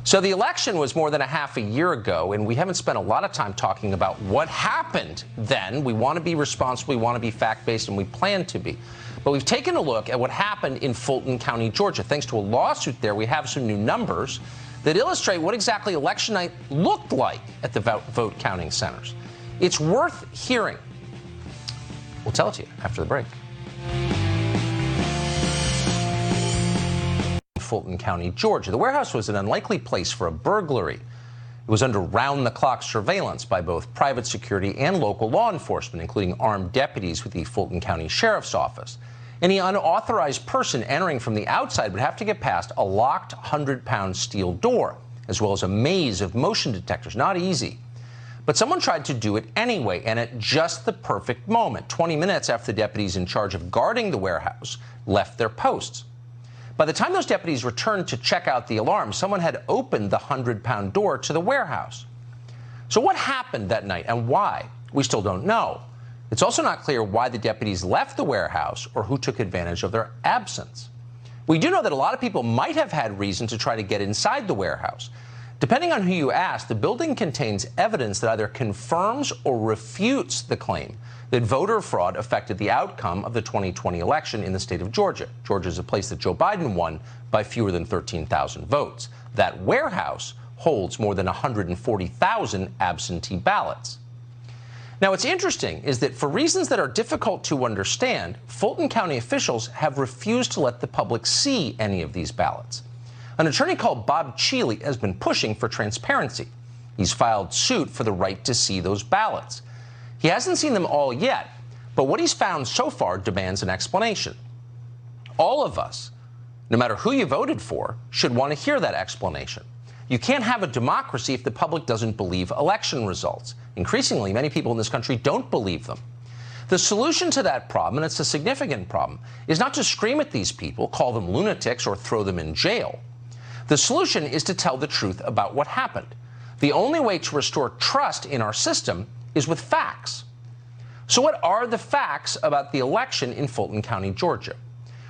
So the election was more than a half a year ago, and we haven't spent a lot of time talking about what happened then. We want to be responsible, we want to be fact-based, and we plan to be. But we've taken a look at what happened in Fulton County, Georgia. Thanks to a lawsuit there, we have some new numbers that illustrate what exactly election night looked like at the vote counting centers. It's worth hearing. We'll tell it to you after the break. Fulton County, Georgia. The warehouse was an unlikely place for a burglary. It was under round-the-clock surveillance by both private security and local law enforcement, including armed deputies with the Fulton County Sheriff's Office. Any unauthorized person entering from the outside would have to get past a locked 100-pound steel door, as well as a maze of motion detectors. Not easy. But someone tried to do it anyway, and at just the perfect moment, 20 minutes after the deputies in charge of guarding the warehouse left their posts. By the time those deputies returned to check out the alarm, someone had opened the 100-pound door to the warehouse. So what happened that night and why? We still don't know. It's also not clear why the deputies left the warehouse or who took advantage of their absence. We do know that a lot of people might have had reason to try to get inside the warehouse. Depending on who you ask, the building contains evidence that either confirms or refutes the claim that voter fraud affected the outcome of the 2020 election in the state of Georgia. Georgia is a place that Joe Biden won by fewer than 13,000 votes. That warehouse holds more than 140,000 absentee ballots. Now, what's interesting is that for reasons that are difficult to understand, Fulton County officials have refused to let the public see any of these ballots. An attorney called Bob Cheeley has been pushing for transparency. He's filed suit for the right to see those ballots. He hasn't seen them all yet, but what he's found so far demands an explanation. All of us, no matter who you voted for, should want to hear that explanation. You can't have a democracy if the public doesn't believe election results. Increasingly, many people in this country don't believe them. The solution to that problem, and it's a significant problem, is not to scream at these people, call them lunatics, or throw them in jail. The solution is to tell the truth about what happened. The only way to restore trust in our system is with facts. So what are the facts about the election in Fulton County, Georgia?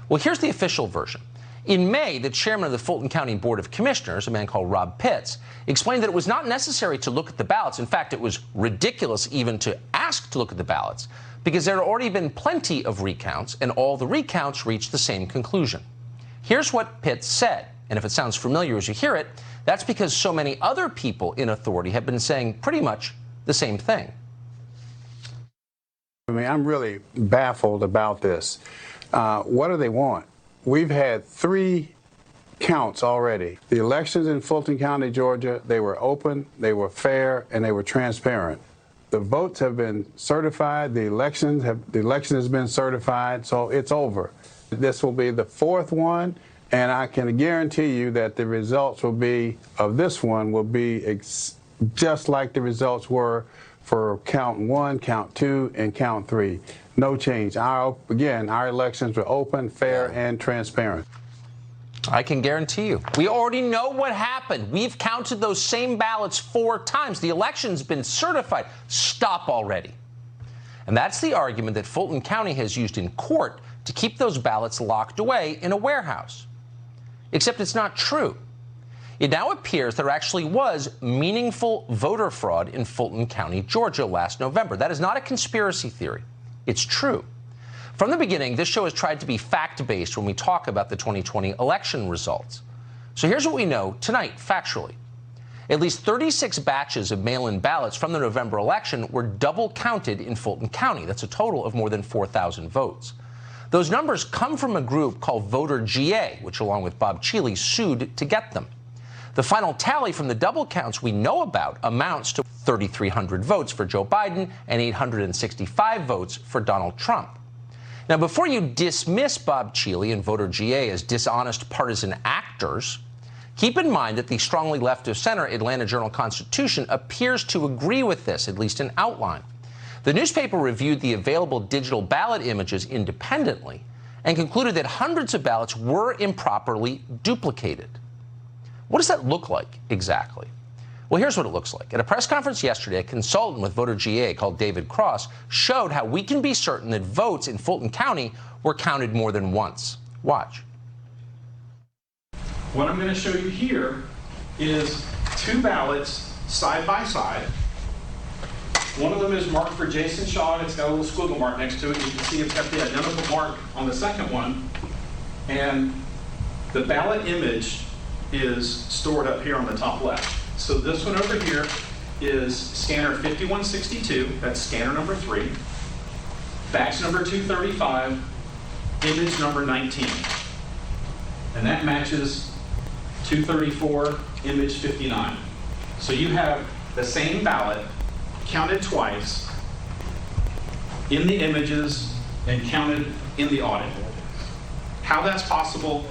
Well, here's the official version. In May, the chairman of the Fulton County Board of Commissioners, a man called Rob Pitts, explained that it was not necessary to look at the ballots. In fact, it was ridiculous even to ask to look at the ballots because there had already been plenty of recounts, and all the recounts reached the same conclusion. Here's what Pitts said, and if it sounds familiar as you hear it, that's because so many other people in authority have been saying pretty much the same thing. I mean, I'm really baffled about this. What do they want? We've had 3 counts already. The elections in Fulton County, Georgia, they were open, they were fair, and they were transparent. The votes have been certified, the election has been certified, so it's over. This will be the 4th one, and I can guarantee you that the results will be, of this one, will be just like the results were for count 1, count 2, and count 3. No change. Our elections were open, fair, and transparent. I can guarantee you. We already know what happened. We've counted those same ballots 4 times. The election's been certified. Stop already. And that's the argument that Fulton County has used in court to keep those ballots locked away in a warehouse. Except it's not true. It now appears there actually was meaningful voter fraud in Fulton County, Georgia last November. That is not a conspiracy theory. It's true. From the beginning, this show has tried to be fact-based when we talk about the 2020 election results. So here's what we know tonight, factually. At least 36 batches of mail-in ballots from the November election were double counted in Fulton County. That's a total of more than 4,000 votes. Those numbers come from a group called Voter GA, which along with Bob Cheeley sued to get them. The final tally from the double counts we know about amounts to 3,300 votes for Joe Biden and 865 votes for Donald Trump. Now, before you dismiss Bob Cheeley and Voter GA as dishonest partisan actors, keep in mind that the strongly left-of-center Atlanta Journal-Constitution appears to agree with this, at least in outline. The newspaper reviewed the available digital ballot images independently and concluded that hundreds of ballots were improperly duplicated. What does that look like exactly? Well, here's what it looks like. At a press conference yesterday, a consultant with Voter GA called David Cross showed how we can be certain that votes in Fulton County were counted more than once. Watch. What I'm going to show you here is two ballots side by side. One of them is marked for Jason Shaw, and it's got a little squiggle mark next to it. You can see it's got the identical mark on the second one. And the ballot image is stored up here on the top left. So this one over here is scanner 5162, that's scanner number 3, batch number 235, image number 19. And that matches 234, image 59. So you have the same ballot counted twice in the images and counted in the audit. How that's possible,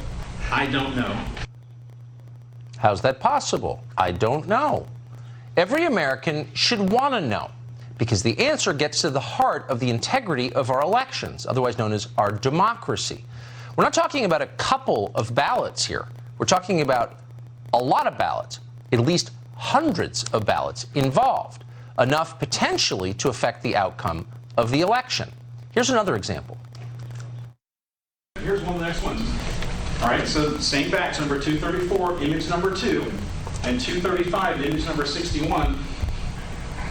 I don't know. How's that possible? I don't know. Every American should want to know, because the answer gets to the heart of the integrity of our elections, otherwise known as our democracy. We're not talking about a couple of ballots here. We're talking about a lot of ballots, at least hundreds of ballots involved, enough potentially to affect the outcome of the election. Here's another example. Here's one of the next ones. All right, so same batch, number 234, image number 2, and 235, image number 61.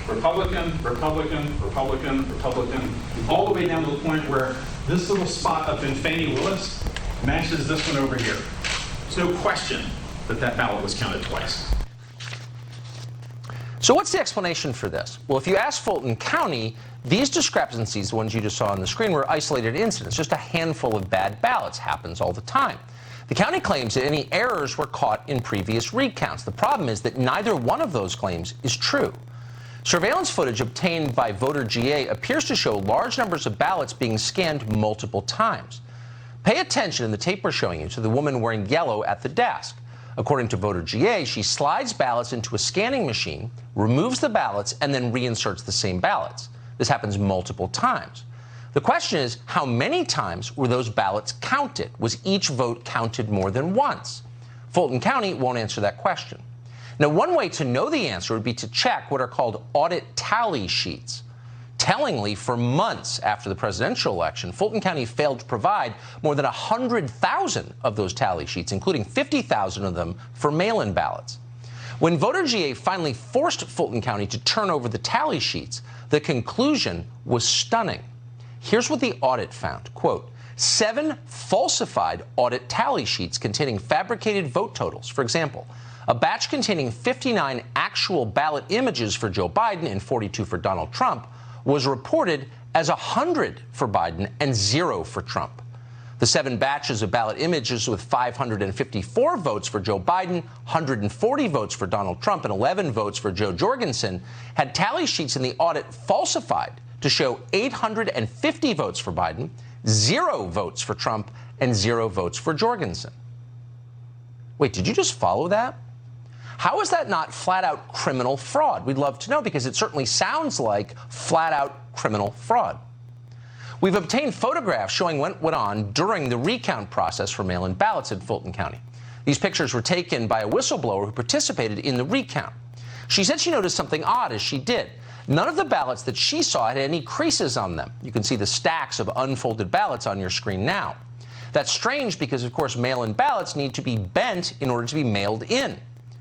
Republican, Republican, Republican, Republican, all the way down to the point where this little spot up in Fannie Willis matches this one over here. There's no question that that ballot was counted twice. So what's the explanation for this? Well, if you ask Fulton County, these discrepancies, the ones you just saw on the screen, were isolated incidents. Just a handful of bad ballots happens all the time. The county claims that any errors were caught in previous recounts. The problem is that neither one of those claims is true. Surveillance footage obtained by VoterGA appears to show large numbers of ballots being scanned multiple times. Pay attention in the tape we're showing you to the woman wearing yellow at the desk. According to VoterGA, she slides ballots into a scanning machine, removes the ballots, and then reinserts the same ballots. This happens multiple times. The question is, how many times were those ballots counted? Was each vote counted more than once? Fulton County won't answer that question. Now, one way to know the answer would be to check what are called audit tally sheets. Tellingly, for months after the presidential election, Fulton County failed to provide more than 100,000 of those tally sheets, including 50,000 of them for mail-in ballots. When VoterGA finally forced Fulton County to turn over the tally sheets, the conclusion was stunning. Here's what the audit found. Quote, 7 falsified audit tally sheets containing fabricated vote totals. For example, a batch containing 59 actual ballot images for Joe Biden and 42 for Donald Trump was reported as 100 for Biden and 0 for Trump. The 7 batches of ballot images with 554 votes for Joe Biden, 140 votes for Donald Trump, and 11 votes for Joe Jorgensen had tally sheets in the audit falsified to show 850 votes for Biden, 0 votes for Trump, and 0 votes for Jorgensen. Wait, did you just follow that? How is that not flat-out criminal fraud? We'd love to know, because it certainly sounds like flat-out criminal fraud. We've obtained photographs showing what went on during the recount process for mail-in ballots in Fulton County. These pictures were taken by a whistleblower who participated in the recount. She said she noticed something odd as she did. None of the ballots that she saw had any creases on them. You can see the stacks of unfolded ballots on your screen now. That's strange because, of course, mail-in ballots need to be bent in order to be mailed in.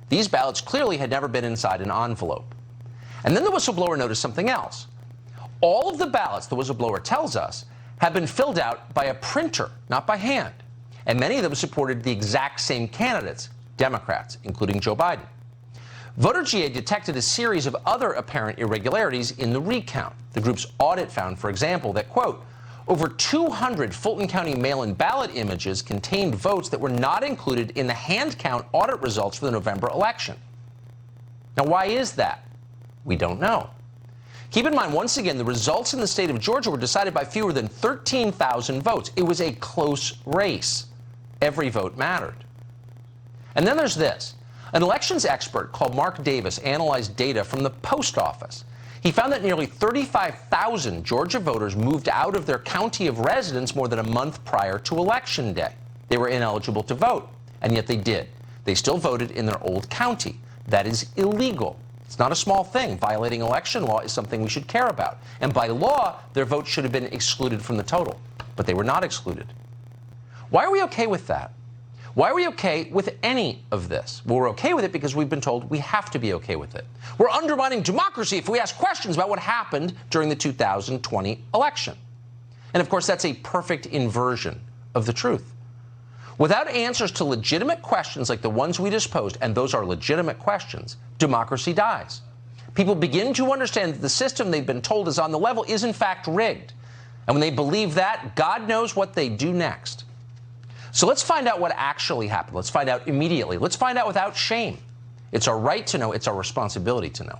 These ballots clearly had never been inside an envelope. And then the whistleblower noticed something else. All of the ballots, the whistleblower tells us, have been filled out by a printer, not by hand. And many of them supported the exact same candidates, Democrats, including Joe Biden. VoterGA detected a series of other apparent irregularities in the recount. The group's audit found, for example, that, quote, over 200 Fulton County mail-in ballot images contained votes that were not included in the hand count audit results for the November election. Now, why is that? We don't know. Keep in mind, once again, the results in the state of Georgia were decided by fewer than 13,000 votes. It was a close race. Every vote mattered. And then there's this. An elections expert called Mark Davis analyzed data from the post office. He found that nearly 35,000 Georgia voters moved out of their county of residence more than a month prior to Election Day. They were ineligible to vote, and yet they did. They still voted in their old county. That is illegal. It's not a small thing. Violating election law is something we should care about. And by law, their votes should have been excluded from the total. But they were not excluded. Why are we okay with that? Why are we okay with any of this? Well, we're okay with it because we've been told we have to be okay with it. We're undermining democracy if we ask questions about what happened during the 2020 election. And of course, that's a perfect inversion of the truth. Without answers to legitimate questions like the ones we just posed, and those are legitimate questions, democracy dies. People begin to understand that the system they've been told is on the level is in fact rigged. And when they believe that, God knows what they do next. So let's find out what actually happened. Let's find out immediately. Let's find out without shame. It's our right to know. It's our responsibility to know.